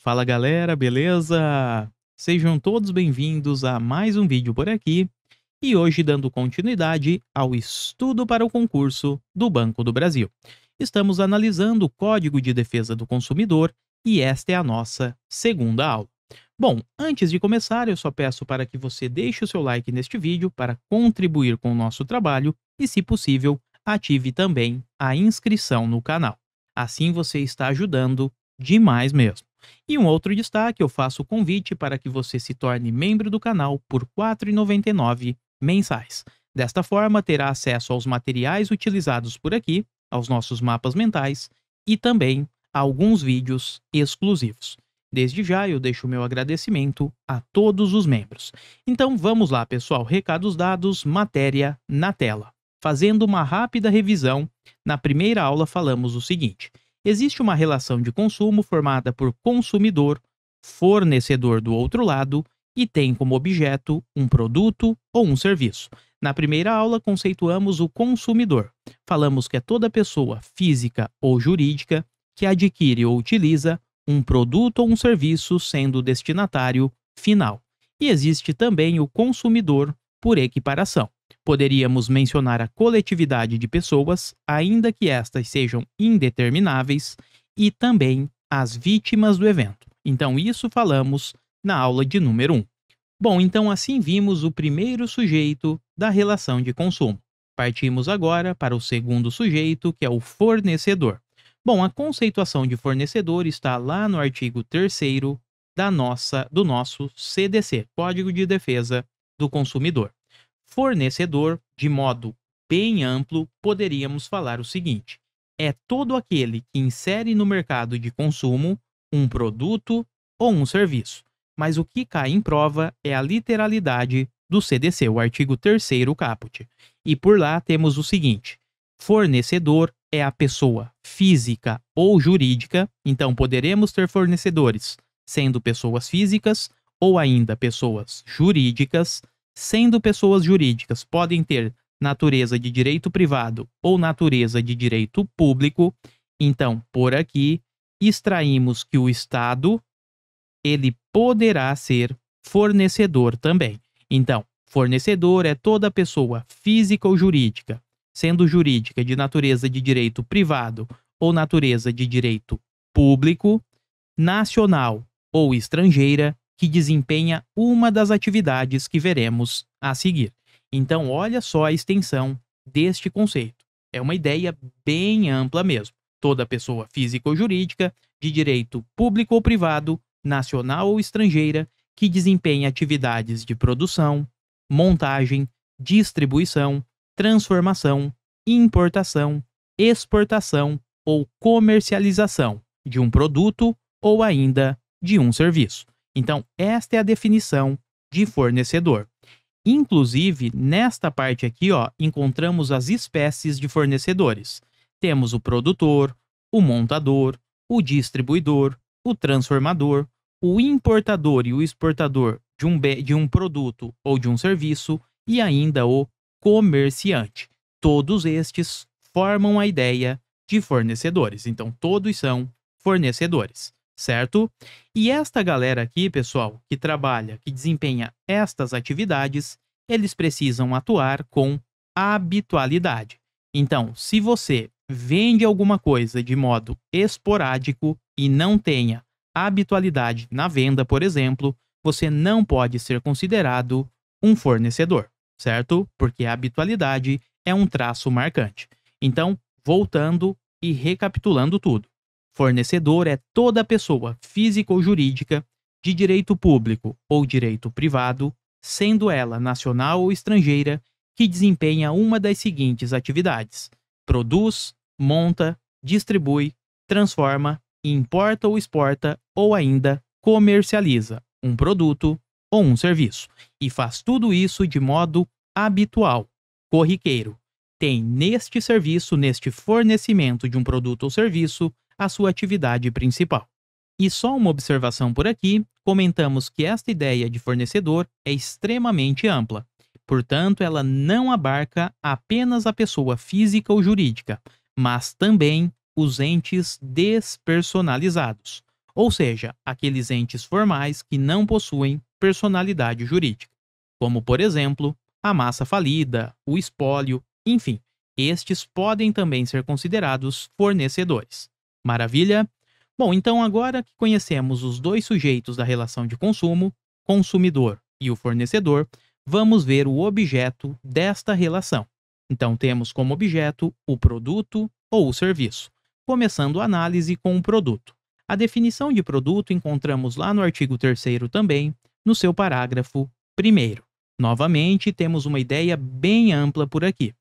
Fala galera, beleza? Sejam todos bem-vindos a mais um vídeo por aqui e hoje dando continuidade ao estudo para o concurso do Banco do Brasil. Estamos analisando o Código de Defesa do Consumidor e esta é a nossa segunda aula. Bom, antes de começar, eu só peço para que você deixe o seu like neste vídeo para contribuir com o nosso trabalho e, se possível, ative também a inscrição no canal. Assim você está ajudando demais mesmo. E um outro destaque, eu faço o convite para que você se torne membro do canal por R$ 4,99 mensais. Desta forma, terá acesso aos materiais utilizados por aqui, aos nossos mapas mentais e também a alguns vídeos exclusivos. Desde já eu deixo o meu agradecimento a todos os membros. Então vamos lá, pessoal, recados dados, matéria na tela. Fazendo uma rápida revisão, na primeira aula falamos o seguinte: existe uma relação de consumo formada por consumidor, fornecedor do outro lado e tem como objeto um produto ou um serviço. Na primeira aula, conceituamos o consumidor. Falamos que é toda pessoa física ou jurídica que adquire ou utiliza um produto ou um serviço sendo o destinatário final. E existe também o consumidor por equiparação. Poderíamos mencionar a coletividade de pessoas, ainda que estas sejam indetermináveis, e também as vítimas do evento. Então, isso falamos na aula de número 1. Bom, então assim vimos o primeiro sujeito da relação de consumo. Partimos agora para o segundo sujeito, que é o fornecedor. Bom, a conceituação de fornecedor está lá no artigo 3º do nosso CDC, Código de Defesa do Consumidor. Fornecedor, de modo bem amplo, poderíamos falar o seguinte: é todo aquele que insere no mercado de consumo um produto ou um serviço. Mas o que cai em prova é a literalidade do CDC, o artigo 3º caput. E por lá temos o seguinte: fornecedor é a pessoa física ou jurídica, então poderemos ter fornecedores sendo pessoas físicas ou ainda pessoas jurídicas. Sendo pessoas jurídicas, podem ter natureza de direito privado ou natureza de direito público. Então, por aqui, extraímos que o Estado, ele poderá ser fornecedor também. Então, fornecedor é toda pessoa física ou jurídica, sendo jurídica de natureza de direito privado ou natureza de direito público, nacional ou estrangeira, que desempenha uma das atividades que veremos a seguir. Então, olha só a extensão deste conceito. É uma ideia bem ampla mesmo. Toda pessoa física ou jurídica, de direito público ou privado, nacional ou estrangeira, que desempenha atividades de produção, montagem, distribuição, transformação, importação, exportação ou comercialização de um produto ou ainda de um serviço. Então, esta é a definição de fornecedor. Inclusive, nesta parte aqui, encontramos as espécies de fornecedores. Temos o produtor, o montador, o distribuidor, o transformador, o importador e o exportador de um produto ou de um serviço e ainda o comerciante. Todos estes formam a ideia de fornecedores. Então, todos são fornecedores, certo? E esta galera aqui, pessoal, que trabalha, que desempenha estas atividades, eles precisam atuar com habitualidade. Então, se você vende alguma coisa de modo esporádico e não tenha habitualidade na venda, por exemplo, você não pode ser considerado um fornecedor, certo? Porque a habitualidade é um traço marcante. Então, voltando e recapitulando tudo. Fornecedor é toda pessoa física ou jurídica de direito público ou direito privado, sendo ela nacional ou estrangeira, que desempenha uma das seguintes atividades: produz, monta, distribui, transforma, importa ou exporta ou ainda comercializa um produto ou um serviço. E faz tudo isso de modo habitual, corriqueiro. Tem neste serviço, neste fornecimento de um produto ou serviço, a sua atividade principal. E só uma observação por aqui, comentamos que esta ideia de fornecedor é extremamente ampla. Portanto, ela não abarca apenas a pessoa física ou jurídica, mas também os entes despersonalizados, ou seja, aqueles entes formais que não possuem personalidade jurídica, como, por exemplo, a massa falida, o espólio, enfim, estes podem também ser considerados fornecedores. Maravilha? Bom, então agora que conhecemos os dois sujeitos da relação de consumo, consumidor e o fornecedor, vamos ver o objeto desta relação. Então temos como objeto o produto ou o serviço, começando a análise com o produto. A definição de produto encontramos lá no artigo 3º também, no seu parágrafo 1º. Novamente, temos uma ideia bem ampla por aqui.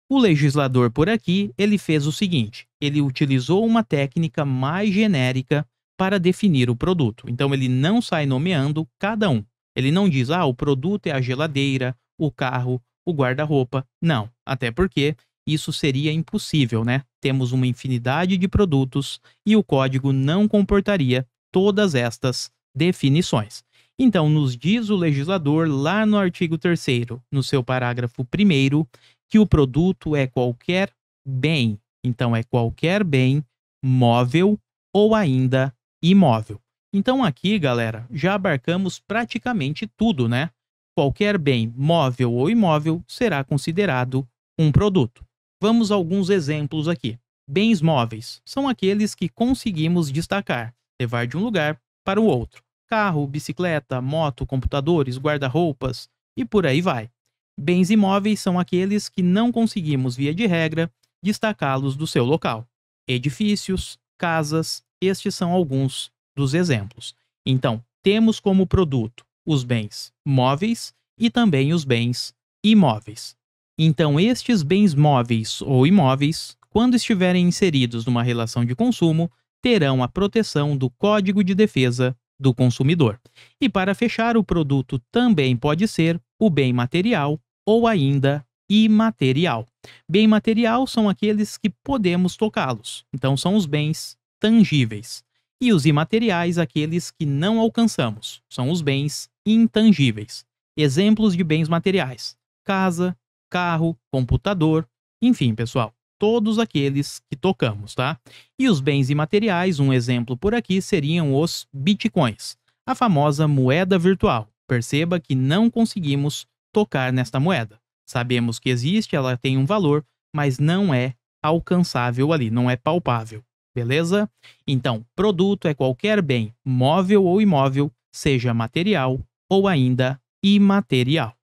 O legislador por aqui, ele fez o seguinte, ele utilizou uma técnica mais genérica para definir o produto. Então ele não sai nomeando cada um. Ele não diz, o produto é a geladeira, o carro, o guarda-roupa. Não, até porque isso seria impossível, né? Temos uma infinidade de produtos e o código não comportaria todas estas definições. Então, nos diz o legislador lá no artigo 3º, no seu parágrafo 1º, que o produto é qualquer bem. Então, é qualquer bem móvel ou ainda imóvel. Então, aqui, galera, já abarcamos praticamente tudo, né? Qualquer bem móvel ou imóvel será considerado um produto. Vamos a alguns exemplos aqui. Bens móveis são aqueles que conseguimos destacar, levar de um lugar para o outro. Carro, bicicleta, moto, computadores, guarda-roupas e por aí vai. Bens imóveis são aqueles que não conseguimos, via de regra, destacá-los do seu local. Edifícios, casas, estes são alguns dos exemplos. Então, temos como produto os bens móveis e também os bens imóveis. Então, estes bens móveis ou imóveis, quando estiverem inseridos numa relação de consumo, terão a proteção do Código de Defesa do Consumidor. E para fechar, o produto também pode ser o bem material ou ainda imaterial. Bem material são aqueles que podemos tocá-los, então são os bens tangíveis. E os imateriais, aqueles que não alcançamos, são os bens intangíveis. Exemplos de bens materiais: casa, carro, computador, enfim, pessoal, todos aqueles que tocamos, tá? E os bens imateriais, um exemplo por aqui seriam os bitcoins, a famosa moeda virtual. Perceba que não conseguimos tocar nesta moeda. Sabemos que existe, ela tem um valor, mas não é alcançável ali, não é palpável. Beleza? Então, produto é qualquer bem, móvel ou imóvel, seja material ou ainda imaterial.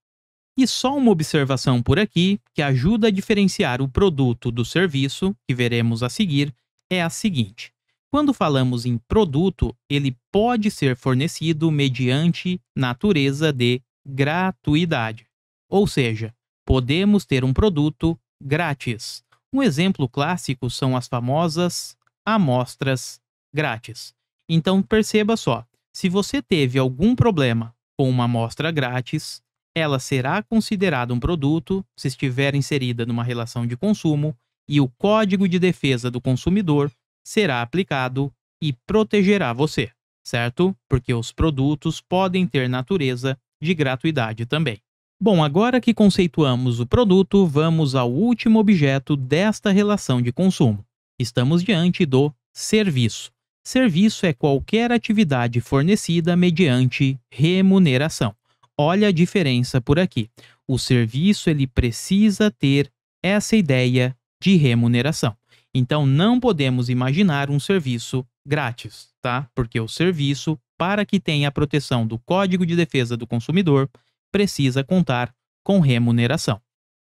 E só uma observação por aqui, que ajuda a diferenciar o produto do serviço, que veremos a seguir, é a seguinte. Quando falamos em produto, ele pode ser fornecido mediante natureza de gratuidade. Ou seja, podemos ter um produto grátis. Um exemplo clássico são as famosas amostras grátis. Então perceba só, se você teve algum problema com uma amostra grátis, ela será considerada um produto se estiver inserida numa relação de consumo e o Código de Defesa do Consumidor será aplicado e protegerá você, certo? Porque os produtos podem ter natureza de gratuidade também. Bom, agora que conceituamos o produto, vamos ao último objeto desta relação de consumo. Estamos diante do serviço. Serviço é qualquer atividade fornecida mediante remuneração. Olha a diferença por aqui. O serviço ele precisa ter essa ideia de remuneração. Então não podemos imaginar um serviço grátis, tá? Porque o serviço, para que tenha a proteção do Código de Defesa do Consumidor, precisa contar com remuneração.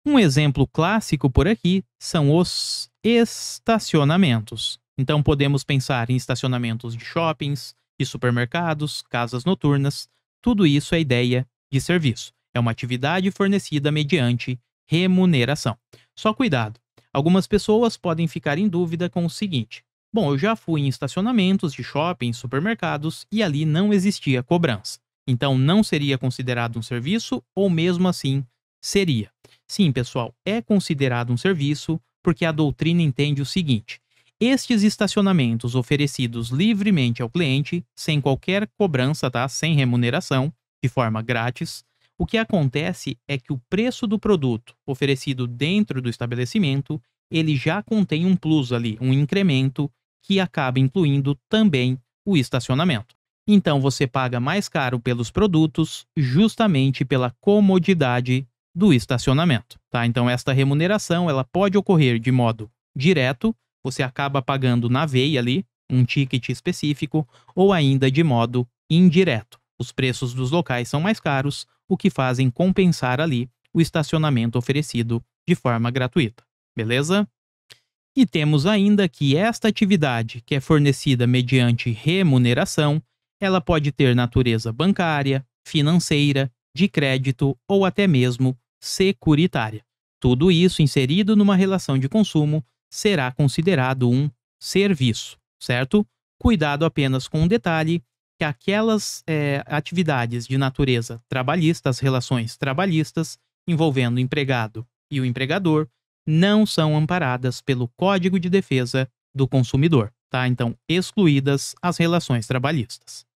Um exemplo clássico por aqui são os estacionamentos. Então podemos pensar em estacionamentos de shoppings, de supermercados, casas noturnas. Tudo isso é ideia de serviço. É uma atividade fornecida mediante remuneração. Só cuidado, algumas pessoas podem ficar em dúvida com o seguinte: bom, eu já fui em estacionamentos de shoppings, supermercados e ali não existia cobrança. Então não seria considerado um serviço ou mesmo assim seria? Sim, pessoal, é considerado um serviço porque a doutrina entende o seguinte: estes estacionamentos oferecidos livremente ao cliente, sem qualquer cobrança, tá? Sem remuneração, de forma grátis, o que acontece é que o preço do produto oferecido dentro do estabelecimento, ele já contém um plus ali, um incremento que acaba incluindo também o estacionamento. Então você paga mais caro pelos produtos justamente pela comodidade do estacionamento, tá? Então esta remuneração, ela pode ocorrer de modo direto, você acaba pagando na veia ali, um ticket específico, ou ainda de modo indireto. Os preços dos locais são mais caros, o que fazem compensar ali o estacionamento oferecido de forma gratuita, beleza? E temos ainda que esta atividade, que é fornecida mediante remuneração, ela pode ter natureza bancária, financeira, de crédito ou até mesmo securitária. Tudo isso inserido numa relação de consumo será considerado um serviço, certo? Cuidado apenas com um detalhe, que aquelas atividades de natureza trabalhista, as relações trabalhistas, envolvendo o empregado e o empregador, não são amparadas pelo Código de Defesa do Consumidor, tá? Então, excluídas as relações trabalhistas.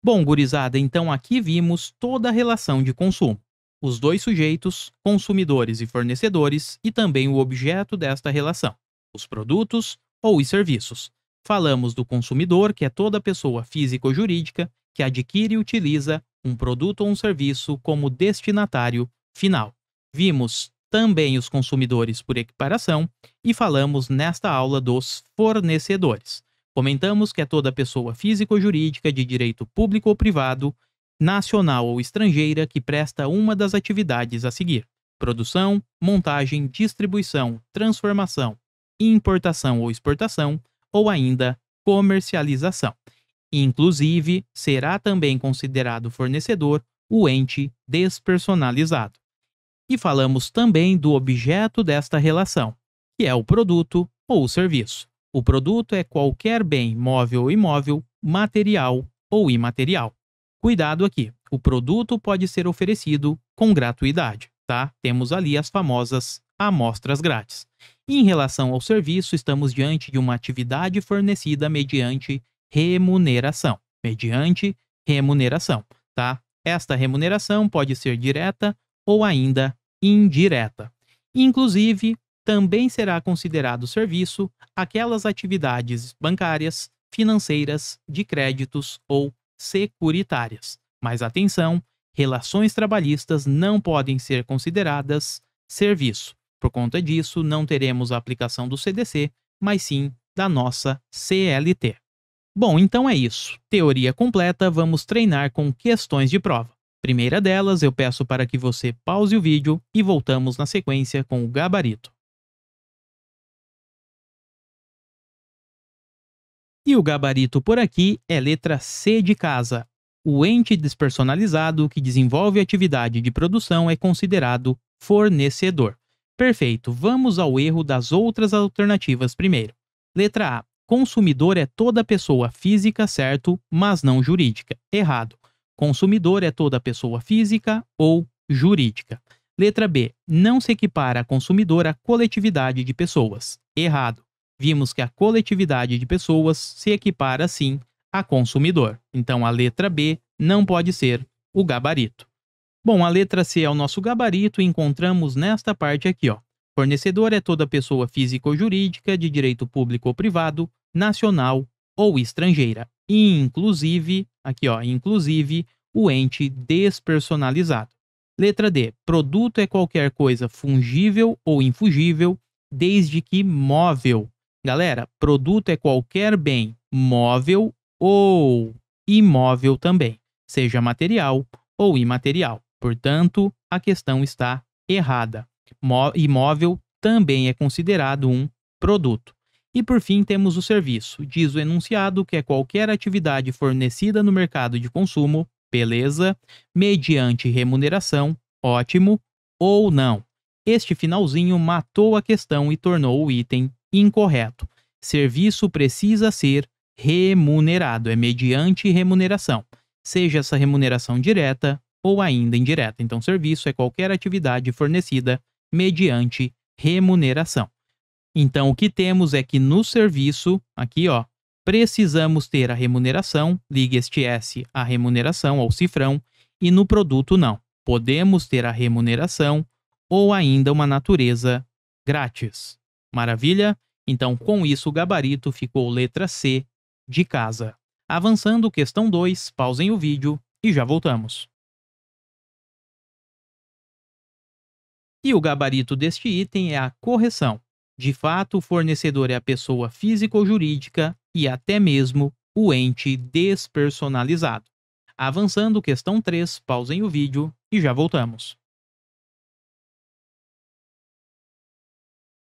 Bom, gurizada, então aqui vimos toda a relação de consumo. Os dois sujeitos, consumidores e fornecedores, e também o objeto desta relação, os produtos ou os serviços. Falamos do consumidor, que é toda pessoa física ou jurídica que adquire e utiliza um produto ou um serviço como destinatário final. Vimos também os consumidores por equiparação e falamos nesta aula dos fornecedores. Comentamos que é toda pessoa física ou jurídica de direito público ou privado, nacional ou estrangeira que presta uma das atividades a seguir: produção, montagem, distribuição, transformação, importação ou exportação, ou ainda comercialização. Inclusive, será também considerado fornecedor o ente despersonalizado. E falamos também do objeto desta relação, que é o produto ou o serviço. O produto é qualquer bem móvel ou imóvel, material ou imaterial. Cuidado aqui, o produto pode ser oferecido com gratuidade, tá? Temos ali as famosas amostras grátis. E em relação ao serviço, estamos diante de uma atividade fornecida mediante remuneração. Mediante remuneração, tá? Esta remuneração pode ser direta ou ainda indireta. Inclusive, também será considerado serviço aquelas atividades bancárias, financeiras, de créditos ou securitárias. Mas atenção, relações trabalhistas não podem ser consideradas serviço. Por conta disso, não teremos a aplicação do CDC, mas sim da nossa CLT. Bom, então é isso. Teoria completa, vamos treinar com questões de prova. Primeira delas, eu peço para que você pause o vídeo e voltamos na sequência com o gabarito. E o gabarito por aqui é letra C de casa. O ente despersonalizado que desenvolve a atividade de produção é considerado fornecedor. Perfeito, vamos ao erro das outras alternativas primeiro. Letra A. Consumidor é toda pessoa física, certo, mas não jurídica. Errado. Consumidor é toda pessoa física ou jurídica. Letra B. Não se equipara a consumidor à coletividade de pessoas. Errado. Vimos que a coletividade de pessoas se equipara, sim, a consumidor. Então, a letra B não pode ser o gabarito. Bom, a letra C é o nosso gabarito e encontramos nesta parte aqui, ó. Fornecedor é toda pessoa física ou jurídica de direito público ou privado, nacional ou estrangeira. Inclusive, aqui ó, inclusive o ente despersonalizado. Letra D. Produto é qualquer coisa fungível ou infungível, desde que móvel. Galera, produto é qualquer bem móvel ou imóvel também, seja material ou imaterial. Portanto, a questão está errada. Imóvel também é considerado um produto. E por fim temos o serviço. Diz o enunciado que é qualquer atividade fornecida no mercado de consumo, beleza, mediante remuneração, ótimo, ou não. Este finalzinho matou a questão e tornou o item incorreto. Serviço precisa ser remunerado, é mediante remuneração, seja essa remuneração direta ou ainda indireta. Então, serviço é qualquer atividade fornecida mediante remuneração. Então, o que temos é que no serviço, aqui ó, precisamos ter a remuneração, ligue este S à remuneração, ao cifrão, e no produto não. Podemos ter a remuneração ou ainda uma natureza grátis. Maravilha? Então, com isso, o gabarito ficou letra C de casa. Avançando, questão 2, pausem o vídeo e já voltamos. E o gabarito deste item é a correção. De fato, o fornecedor é a pessoa física ou jurídica e até mesmo o ente despersonalizado. Avançando, questão 3, pausem o vídeo e já voltamos.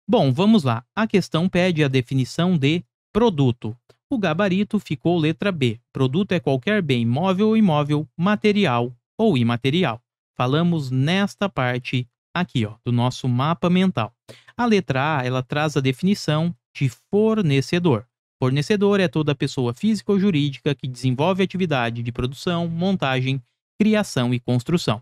Bom, vamos lá. A questão pede a definição de produto. O gabarito ficou letra B. Produto é qualquer bem móvel ou imóvel, material ou imaterial. Falamos nesta parte aqui, ó, do nosso mapa mental. A letra A, ela traz a definição de fornecedor. Fornecedor é toda pessoa física ou jurídica que desenvolve atividade de produção, montagem, criação e construção.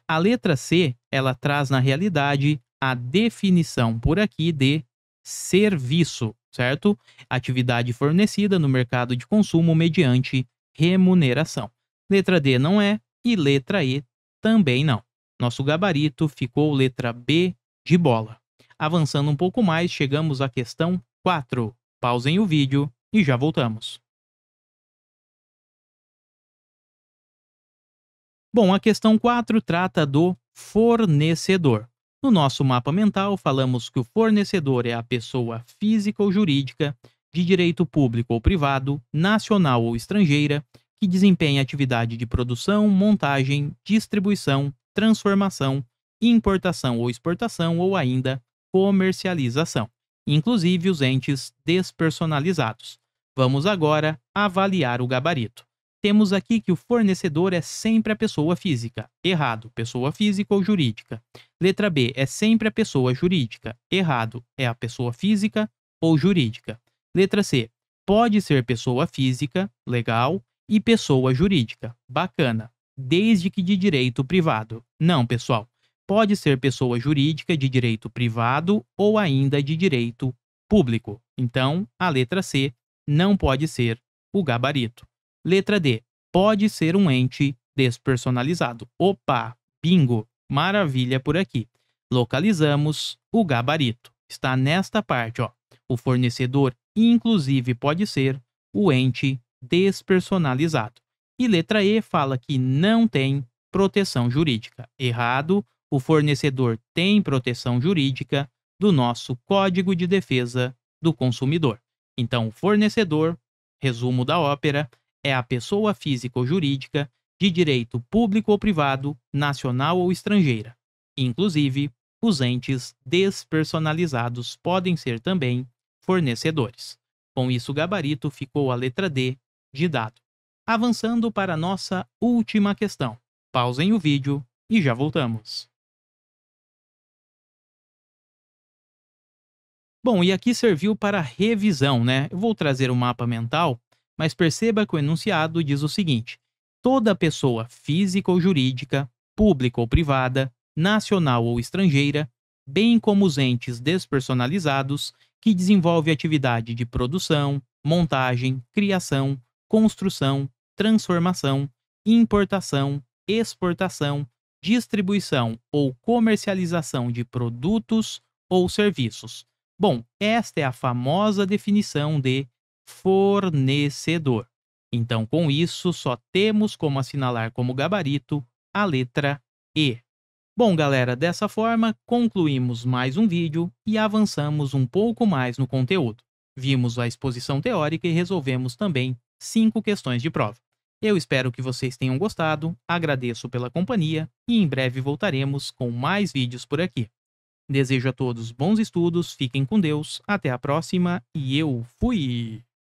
A letra C, ela traz na realidade a definição por aqui de serviço, certo? Atividade fornecida no mercado de consumo mediante remuneração. Letra D não é e letra E também não. Nosso gabarito ficou letra B de bola. Avançando um pouco mais, chegamos à questão 4. Pausem o vídeo e já voltamos. Bom, a questão 4 trata do fornecedor. No nosso mapa mental, falamos que o fornecedor é a pessoa física ou jurídica, de direito público ou privado, nacional ou estrangeira, que desempenha atividade de produção, montagem, distribuição, transformação, importação ou exportação ou ainda comercialização, inclusive os entes despersonalizados. Vamos agora avaliar o gabarito. Temos aqui que o fornecedor é sempre a pessoa física. Errado, pessoa física ou jurídica. Letra B, é sempre a pessoa jurídica. Errado, é a pessoa física ou jurídica. Letra C, pode ser pessoa física, legal, e pessoa jurídica. Bacana, desde que de direito privado. Não, pessoal, pode ser pessoa jurídica de direito privado ou ainda de direito público. Então, a letra C não pode ser o gabarito. Letra D. Pode ser um ente despersonalizado. Opa, bingo, maravilha por aqui. Localizamos o gabarito. Está nesta parte, ó. O fornecedor, inclusive, pode ser o ente despersonalizado. E letra E fala que não tem proteção jurídica. Errado, o fornecedor tem proteção jurídica do nosso Código de Defesa do Consumidor. Então, o fornecedor, resumo da ópera, é a pessoa física ou jurídica de direito público ou privado, nacional ou estrangeira. Inclusive, os entes despersonalizados podem ser também fornecedores. Com isso, o gabarito ficou a letra D de dado. Avançando para a nossa última questão. Pausem o vídeo e já voltamos. Bom, e aqui serviu para revisão, né? Eu vou trazer o mapa mental, mas perceba que o enunciado diz o seguinte: toda pessoa física ou jurídica, pública ou privada, nacional ou estrangeira, bem como os entes despersonalizados que desenvolve atividade de produção, montagem, criação, construção, transformação, importação, exportação, distribuição ou comercialização de produtos ou serviços. Bom, esta é a famosa definição de fornecedor. Então, com isso, só temos como assinalar como gabarito a letra E. Bom, galera, dessa forma, concluímos mais um vídeo e avançamos um pouco mais no conteúdo. Vimos a exposição teórica e resolvemos também 5 questões de prova. Eu espero que vocês tenham gostado, agradeço pela companhia e em breve voltaremos com mais vídeos por aqui. Desejo a todos bons estudos, fiquem com Deus, até a próxima e eu fui!